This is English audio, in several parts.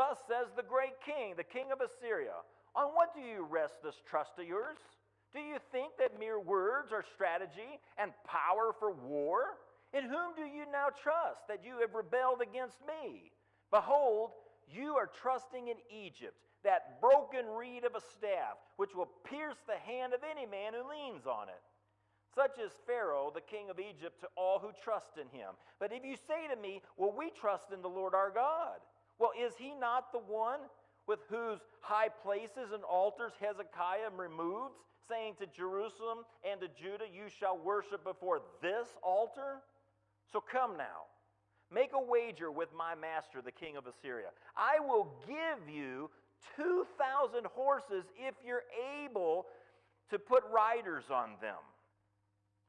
Thus says the great king, the king of Assyria, on what do you rest this trust of yours? Do you think that mere words are strategy and power for war? In whom do you now trust that you have rebelled against me? Behold, you are trusting in Egypt, that broken reed of a staff, which will pierce the hand of any man who leans on it. Such is Pharaoh, the king of Egypt, to all who trust in him. But if you say to me, well, we trust in the Lord our God. Well, is he not the one with whose high places and altars Hezekiah removed, saying to Jerusalem and to Judah, you shall worship before this altar? So come now, make a wager with my master, the king of Assyria. I will give you 2,000 horses if you're able to put riders on them.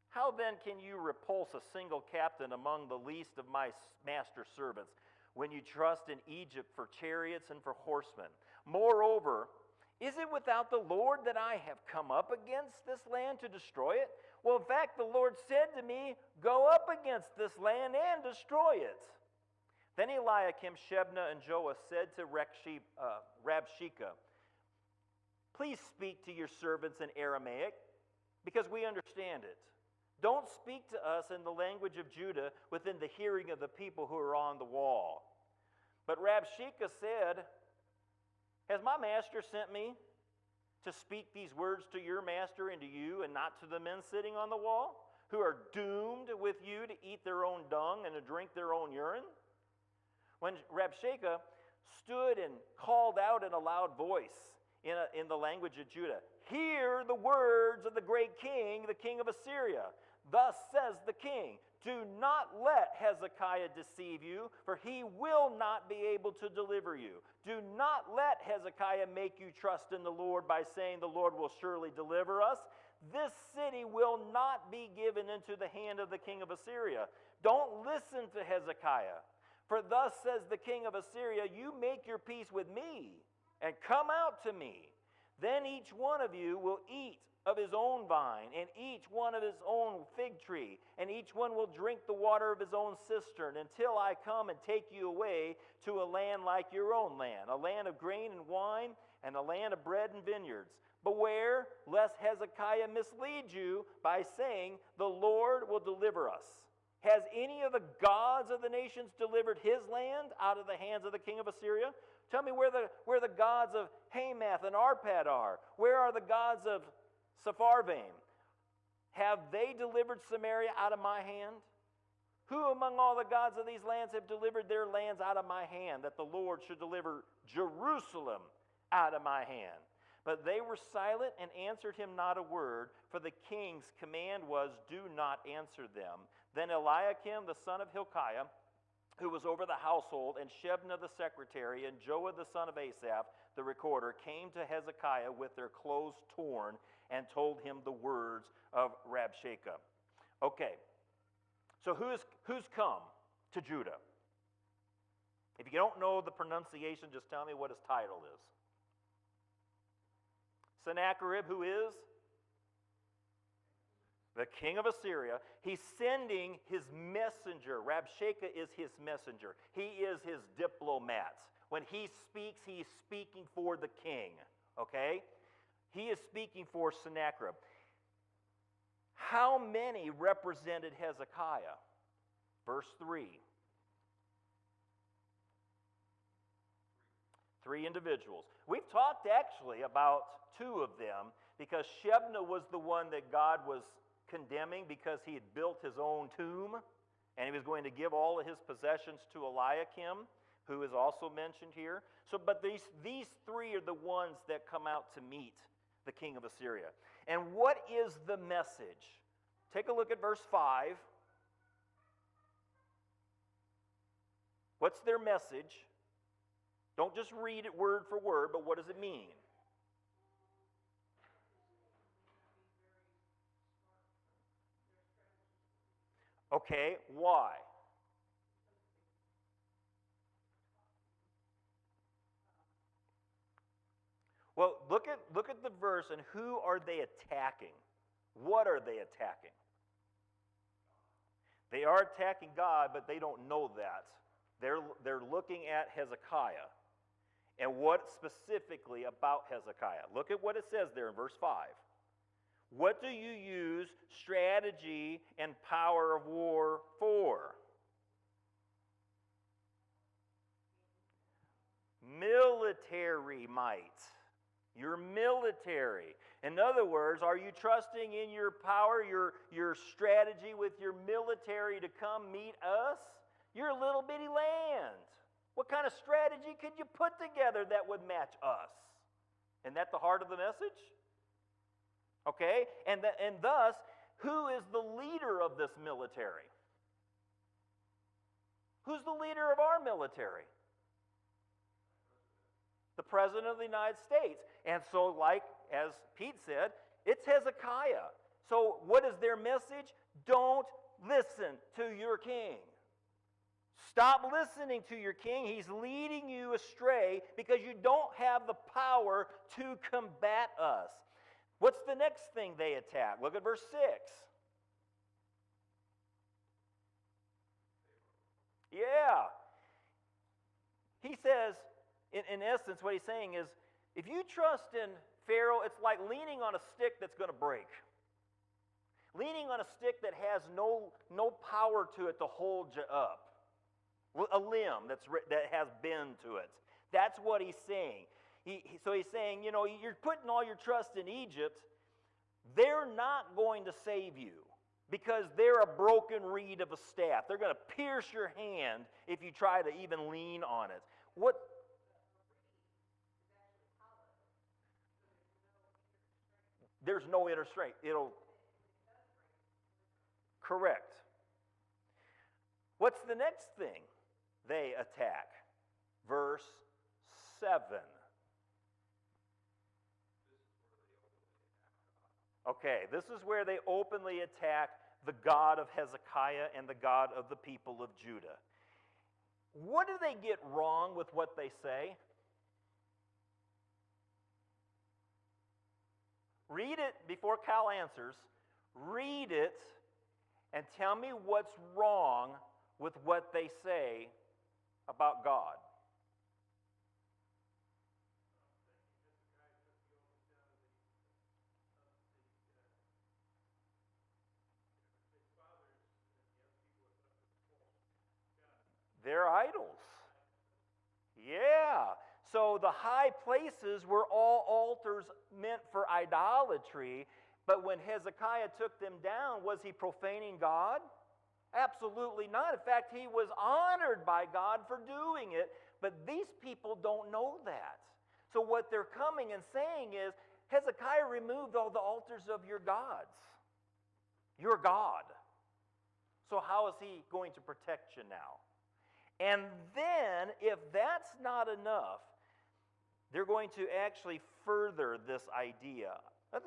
How then can you repulse a single captain among the least of my master's servants when you trust in Egypt for chariots and for horsemen? Moreover, is it without the Lord that I have come up against this land to destroy it? Well, in fact, the Lord said to me, go up against this land and destroy it. Then Eliakim, Shebna, and Joah said to Rabshakeh, please speak to your servants in Aramaic, because we understand it. Don't speak to us in the language of Judah within the hearing of the people who are on the wall. But Rabshakeh said, has my master sent me to speak these words to your master and to you, and not to the men sitting on the wall, who are doomed with you to eat their own dung and to drink their own urine? When Rabshakeh stood and called out in a loud voice in the language of Judah, hear the words of the great king, the king of Assyria. Thus says the king, do not let Hezekiah deceive you, for he will not be able to deliver you. Do not let Hezekiah make you trust in the Lord by saying the Lord will surely deliver us. This city will not be given into the hand of the king of Assyria. Don't listen to Hezekiah. For thus says the king of Assyria, you make your peace with me and come out to me. Then each one of you will eat of his own vine, and each one of his own fig tree, and each one will drink the water of his own cistern, until I come and take you away to a land like your own land, a land of grain and wine, and a land of bread and vineyards. Beware lest Hezekiah mislead you by saying, the Lord will deliver us. Has any of the gods of the nations delivered his land out of the hands of the king of Assyria? Tell me where the gods of Hamath and Arpad are. Where are the gods of Sepharvaim? Have they delivered Samaria out of my hand? Who among all the gods of these lands have delivered their lands out of my hand, that the Lord should deliver Jerusalem out of my hand? But they were silent and answered him not a word, for the king's command was, do not answer them. Then Eliakim, the son of Hilkiah, who was over the household, and Shebna the secretary, and Joah the son of Asaph, the recorder, came to Hezekiah with their clothes torn and told him the words of Rabshakeh. Okay, so who's come to Judah? If you don't know the pronunciation, just tell me what his title is. Sennacherib, who is the king of Assyria, he's sending his messenger. Rabshakeh is his messenger. He is his diplomat. When he speaks, he is speaking for the king. Okay? He is speaking for Sennacherib. How many represented Hezekiah? Verse 3. 3 individuals. We've talked actually about 2 of them, because Shebna was the one that God was condemning because he had built his own tomb, and he was going to give all of his possessions to Eliakim, who is also mentioned here. But these 3 are the ones that come out to meet the king of Assyria. And what is the message? Take a look at verse 5. What's their message? Don't just read it word for word, but what does it mean? Okay, why? Well, look at the verse, and who are they attacking? What are they attacking? They are attacking God, but they don't know that. They're looking at Hezekiah. And what specifically about Hezekiah? Look at what it says there in verse 5. What do you use strategy and power of war for? Military might. Your military. In other words, are you trusting in your power, your strategy with your military to come meet us? Your little bitty land. What kind of strategy could you put together that would match us? Isn't that the heart of the message? Okay? And thus, who is the leader of this military? Who's the leader of our military? The President of the United States. And so, like as Pete said, it's Hezekiah. So what is their message? Don't listen to your king. Stop listening to your king. He's leading you astray because you don't have the power to combat us. What's the next thing they attack? Look at verse 6. Yeah. He says, in essence, what he's saying is, if you trust in Pharaoh, it's like leaning on a stick that's going to break. Leaning on a stick that has no power to it to hold you up. A limb that has bend to it. That's what he's saying. So he's saying, you're putting all your trust in Egypt. They're not going to save you because they're a broken reed of a staff. They're going to pierce your hand if you try to even lean on it. What? There's no inner strength. Correct. What's the next thing they attack? Verse 7. Okay, this is where they openly attack the God of Hezekiah and the God of the people of Judah. What do they get wrong with what they say? Read it before Cal answers. Read it and tell me what's wrong with what they say about God. They're idols. Yeah. So the high places were all altars meant for idolatry, but when Hezekiah took them down, was he profaning God? Absolutely not. In fact, he was honored by God for doing it, but these people don't know that. So what they're coming and saying is, Hezekiah removed all the altars of your gods. Your God. So how is he going to protect you now? And then, if that's not enough, they're going to actually further this idea.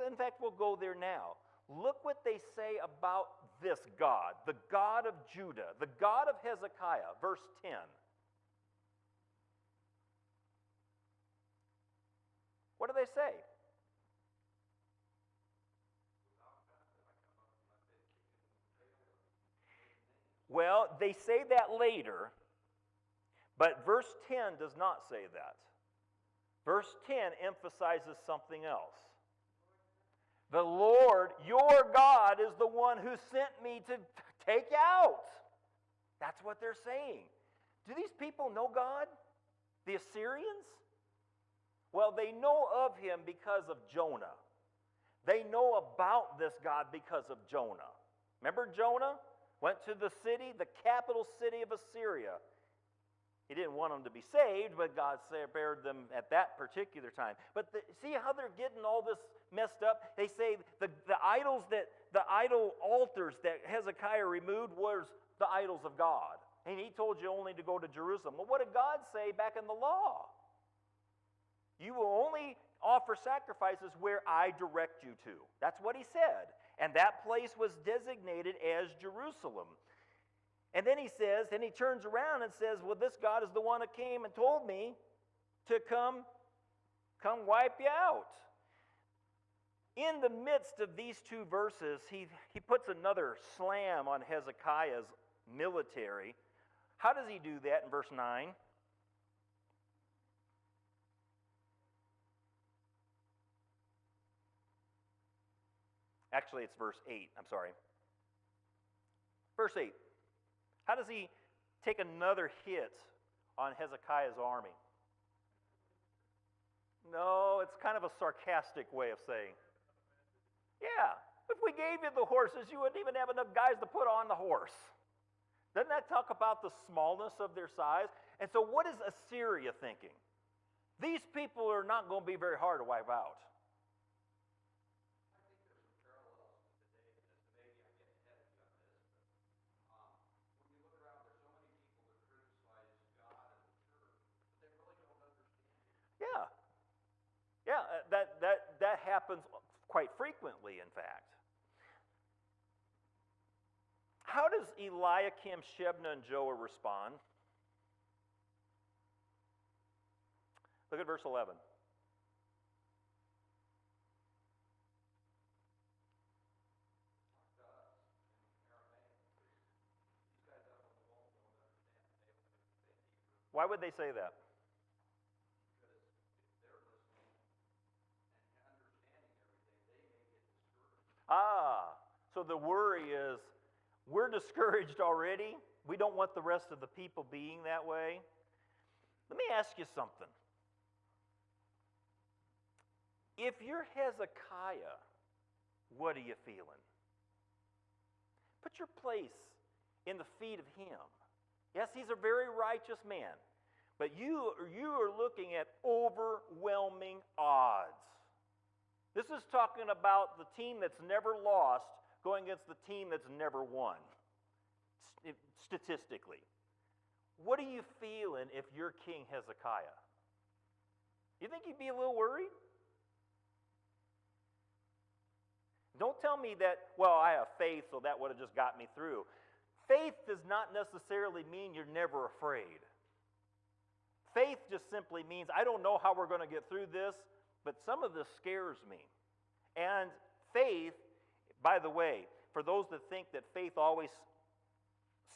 In fact, we'll go there now. Look what they say about this God, the God of Judah, the God of Hezekiah, verse 10. What do they say? Well, they say that later, but verse 10 does not say that. Verse 10 emphasizes something else. The Lord, your God, is the one who sent me to take out. That's what they're saying. Do these people know God? The Assyrians? Well, they know of him because of Jonah. They know about this God because of Jonah. Remember Jonah? Went to the city, the capital city of Assyria. He didn't want them to be saved, but God spared them at that particular time. But see how they're getting all this messed up? They say the idol altars that Hezekiah removed was the idols of God. And he told you only to go to Jerusalem. Well, what did God say back in the law? You will only offer sacrifices where I direct you to. That's what he said. And that place was designated as Jerusalem. And then he says, and he turns around and says, well, this God is the one that came and told me to come wipe you out. In the midst of these two verses, he puts another slam on Hezekiah's military. How does he do that in verse 9? Actually, it's verse 8. I'm sorry. Verse 8. How does he take another hit on Hezekiah's army? No, it's kind of a sarcastic way of saying, yeah, if we gave you the horses, you wouldn't even have enough guys to put on the horse. Doesn't that talk about the smallness of their size? And so what is Assyria thinking? These people are not going to be very hard to wipe out. Yeah. Yeah, that happens quite frequently, in fact. How does Eliakim, Shebna, and Joah respond? Look at verse 11. Why would they say that? So the worry is, we're discouraged already. We don't want the rest of the people being that way. Let me ask you something. If you're Hezekiah, what are you feeling? Put your place in the feet of him. Yes, he's a very righteous man, but you are looking at overwhelming odds. This is talking about the team that's never lost going against the team that's never won, statistically. What are you feeling if you're King Hezekiah? You think you'd be a little worried? Don't tell me that, well, I have faith, so that would have just got me through. Faith does not necessarily mean you're never afraid. Faith just simply means, I don't know how we're going to get through this, but some of this scares me. And faith, by the way, for those that think that faith always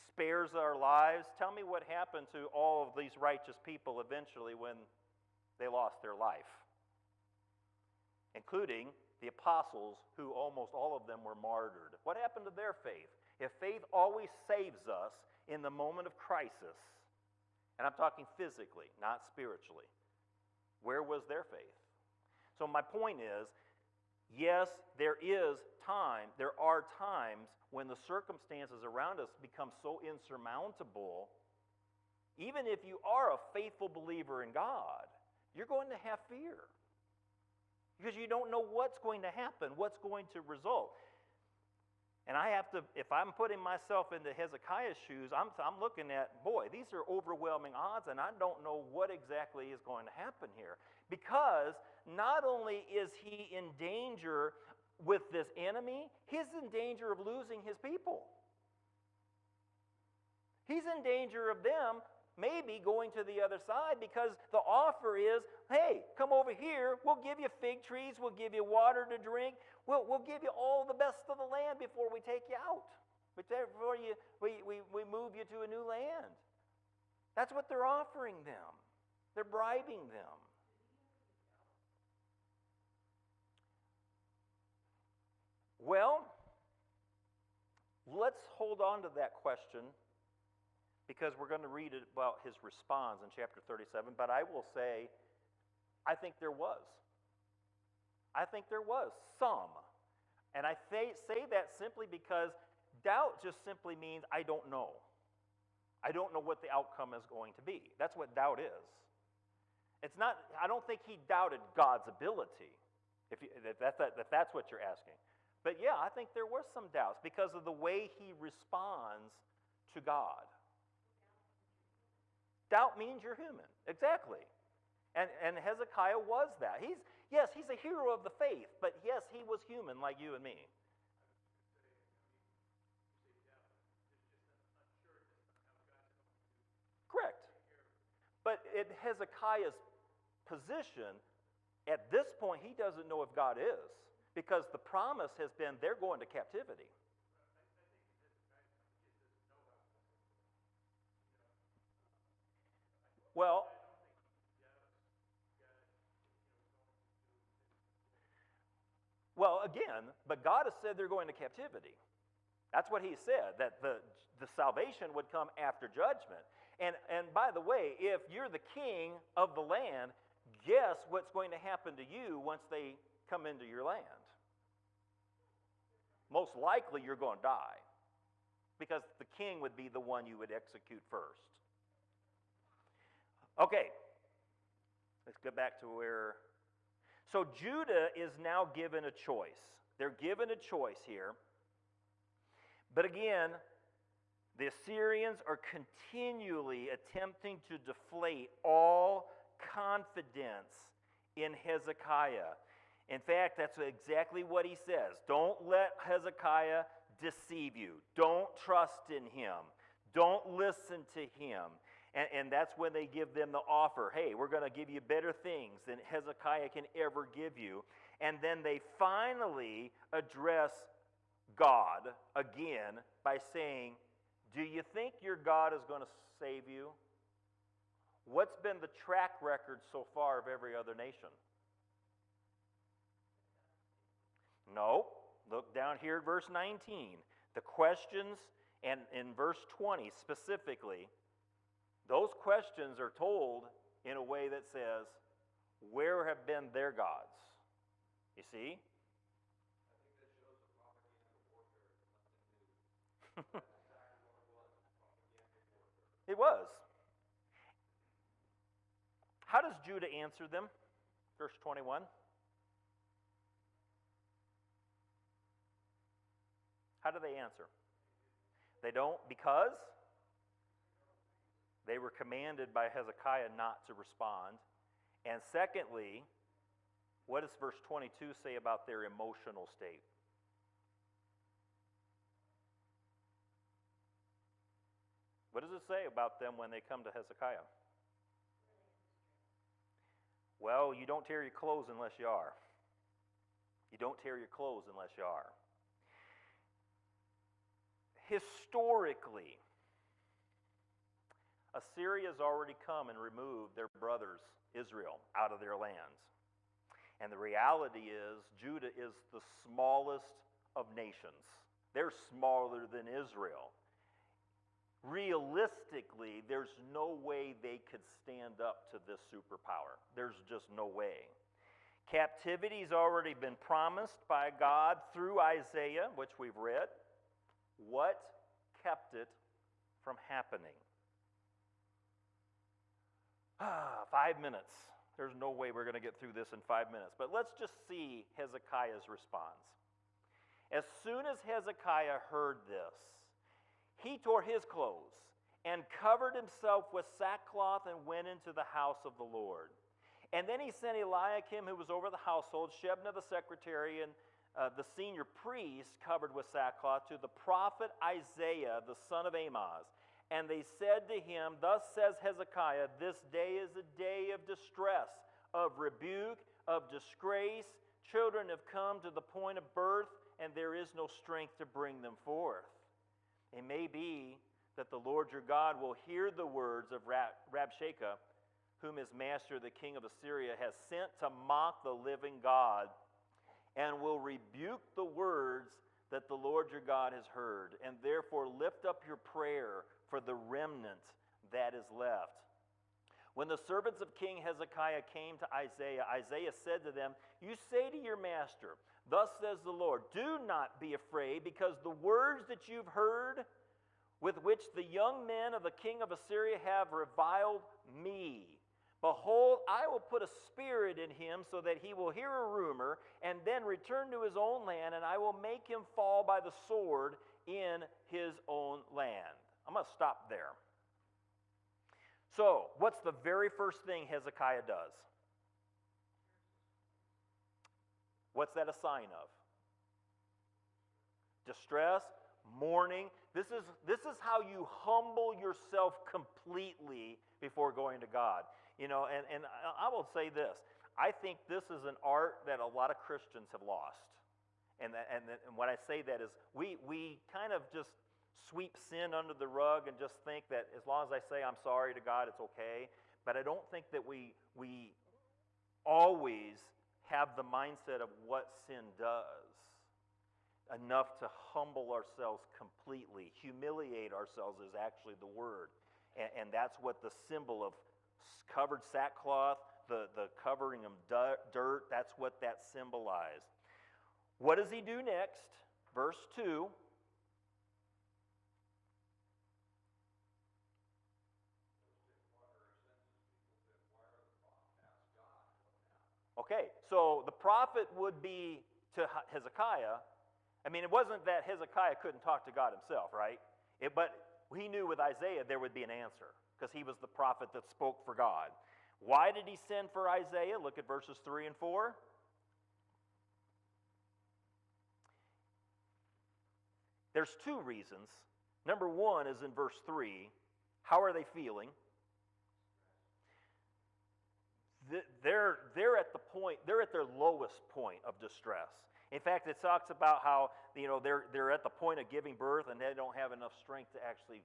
spares our lives, tell me what happened to all of these righteous people eventually when they lost their life, including the apostles, who almost all of them were martyred. What happened to their faith? If faith always saves us in the moment of crisis, and I'm talking physically, not spiritually, where was their faith? So my point is, yes, there are times when the circumstances around us become so insurmountable, even if you are a faithful believer in God, you're going to have fear. Because you don't know what's going to happen, what's going to result. And I have to, if I'm putting myself into Hezekiah's shoes, I'm looking at, boy, these are overwhelming odds, and I don't know what exactly is going to happen here. Because not only is he in danger with this enemy, he's in danger of losing his people. He's in danger of them maybe going to the other side, because the offer is, hey, come over here, we'll give you fig trees, we'll give you water to drink, we'll give you all the best of the land before we take you out, before we move you to a new land. That's what they're offering them. They're bribing them. Well, let's hold on to that question, because we're going to read about his response in chapter 37. But I will say, I think there was. I think there was some. And I say that simply because doubt just simply means I don't know. I don't know what the outcome is going to be. That's what doubt is. It's not, I don't think he doubted God's ability, if that's what you're asking. But yeah, I think there were some doubts because of the way he responds to God. Doubt means you're human. Exactly. And Hezekiah was that. He's a hero of the faith, but yes, he was human like you and me. Correct. But in Hezekiah's position, at this point, he doesn't know if God is, because the promise has been they're going to captivity. Well, again, but God has said they're going to captivity. That's what he said, that the salvation would come after judgment. And by the way, if you're the king of the land, guess what's going to happen to you once they come into your land? Most likely you're going to die, because the king would be the one you would execute first. Okay, let's get back to where... So Judah is now given a choice. They're given a choice here. But again, the Assyrians are continually attempting to deflate all confidence in Hezekiah. In fact, that's exactly what he says. Don't let Hezekiah deceive you. Don't trust in him. Don't listen to him. And that's when they give them the offer. Hey, we're going to give you better things than Hezekiah can ever give you. And then they finally address God again by saying, do you think your God is going to save you? What's been the track record so far of every other nation? No. Look down here at verse 19. The questions, and in verse 20 specifically, those questions are told in a way that says, where have been their gods? You see? It was. How does Judah answer them? Verse 21. How do they answer? They don't, because they were commanded by Hezekiah not to respond. And secondly, what does verse 22 say about their emotional state? What does it say about them when they come to Hezekiah? Well, you don't tear your clothes unless you are. You don't tear your clothes unless you are. Historically, Assyria has already come and removed their brothers, Israel, out of their lands. And the reality is, Judah is the smallest of nations. They're smaller than Israel. Realistically, there's no way they could stand up to this superpower. There's just no way. Captivity's already been promised by God through Isaiah, which we've read. What kept it from happening? 5 minutes. There's no way we're going to get through this in 5 minutes. But let's just see Hezekiah's response. As soon as Hezekiah heard this, he tore his clothes and covered himself with sackcloth and went into the house of the Lord. And then he sent Eliakim, who was over the household, Shebna the secretary, and the senior priest covered with sackcloth, to the prophet Isaiah, the son of Amoz. And they said to him, thus says Hezekiah, this day is a day of distress, of rebuke, of disgrace. Children have come to the point of birth, and there is no strength to bring them forth. It may be that the Lord your God will hear the words of Rabshakeh, whom his master, the king of Assyria, has sent to mock the living God, and will rebuke the words that the Lord your God has heard. And therefore lift up your prayer for the remnant that is left. When the servants of King Hezekiah came to Isaiah, Isaiah said to them, you say to your master, thus says the Lord, do not be afraid, because the words that you've heard, with which the young men of the king of Assyria have reviled me. Behold, I will put a spirit in him, so that he will hear a rumor, and then return to his own land, and I will make him fall by the sword in his own land. I'm going to stop there. So, what's the very first thing Hezekiah does? What's that a sign of? Distress, mourning. This is how you humble yourself completely before going to God. You know, and I will say this. I think this is an art that a lot of Christians have lost. And what I say that is we kind of just sweep sin under the rug and just think that as long as I say I'm sorry to God, it's okay. But I don't think that we always have the mindset of what sin does, enough to humble ourselves completely. Humiliate ourselves is actually the word. And that's what the symbol of covered sackcloth, the covering of dirt, that's what that symbolized. What does he do next? Verse 2. Okay, so the prophet would be to Hezekiah. I mean, it wasn't that Hezekiah couldn't talk to God himself, right? But he knew with Isaiah there would be an answer because he was the prophet that spoke for God. Why did he send for Isaiah? Look at verses 3 and 4. There's two reasons. Number one is in verse 3. How are they feeling? They're at the point, they're at their lowest point of distress. In fact, it talks about how they're at the point of giving birth and they don't have enough strength to actually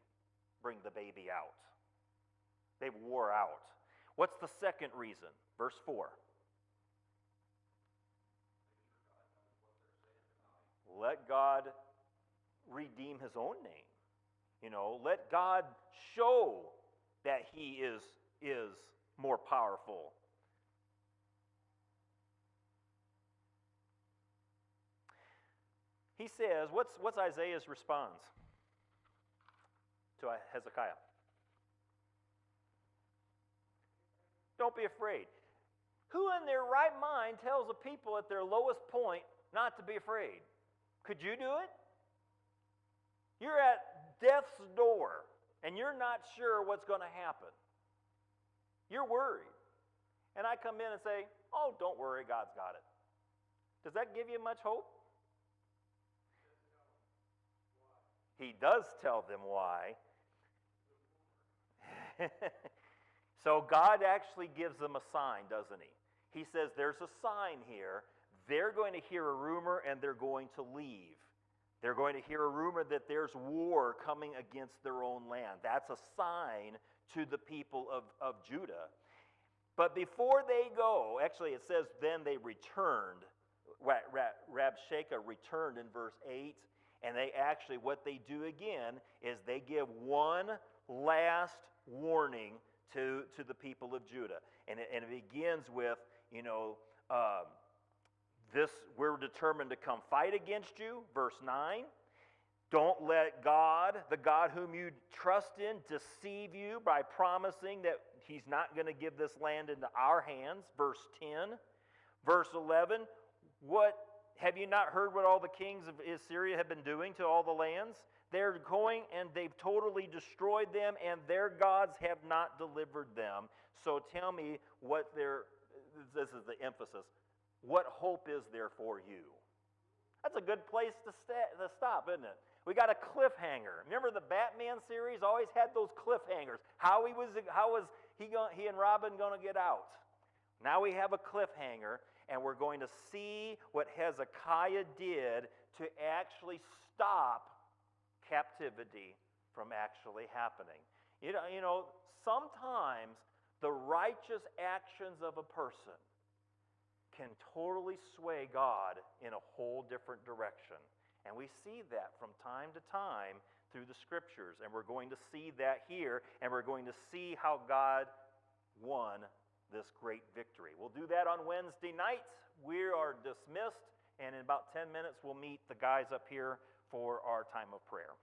bring the baby out. They wore out. What's the second reason? Verse 4. Let God redeem his own name. Let God show that he is more powerful. He says, what's Isaiah's response to Hezekiah? Don't be afraid. Who in their right mind tells a people at their lowest point not to be afraid? Could you do it? You're at death's door, and you're not sure what's going to happen. You're worried. And I come in and say, oh, don't worry, God's got it. Does that give you much hope? He does tell them why. So God actually gives them a sign, doesn't he? He says there's a sign here. They're going to hear a rumor and they're going to leave. They're going to hear a rumor that there's war coming against their own land. That's a sign to the people of Judah. But before they go, actually it says then they returned. Rabshakeh returned in verse 8. And they actually, what they do again is they give one last warning to the people of Judah. And it begins with, this, we're determined to come fight against you. Verse 9, don't let God, the God whom you trust in, deceive you by promising that he's not going to give this land into our hands. Verse 10. Verse 11, have you not heard what all the kings of Assyria have been doing to all the lands? They're going and they've totally destroyed them, and their gods have not delivered them. So tell me this is the emphasis, what hope is there for you? That's a good place to stop, isn't it? We got a cliffhanger. Remember the Batman series always had those cliffhangers. How was he and Robin going to get out? Now we have a cliffhanger, and we're going to see what Hezekiah did to actually stop captivity from actually happening. Sometimes the righteous actions of a person can totally sway God in a whole different direction. And we see that from time to time through the scriptures. And we're going to see that here, and we're going to see how God won this great victory. We'll do that on Wednesday nights. We are dismissed, and in about 10 minutes we'll meet the guys up here for our time of prayer.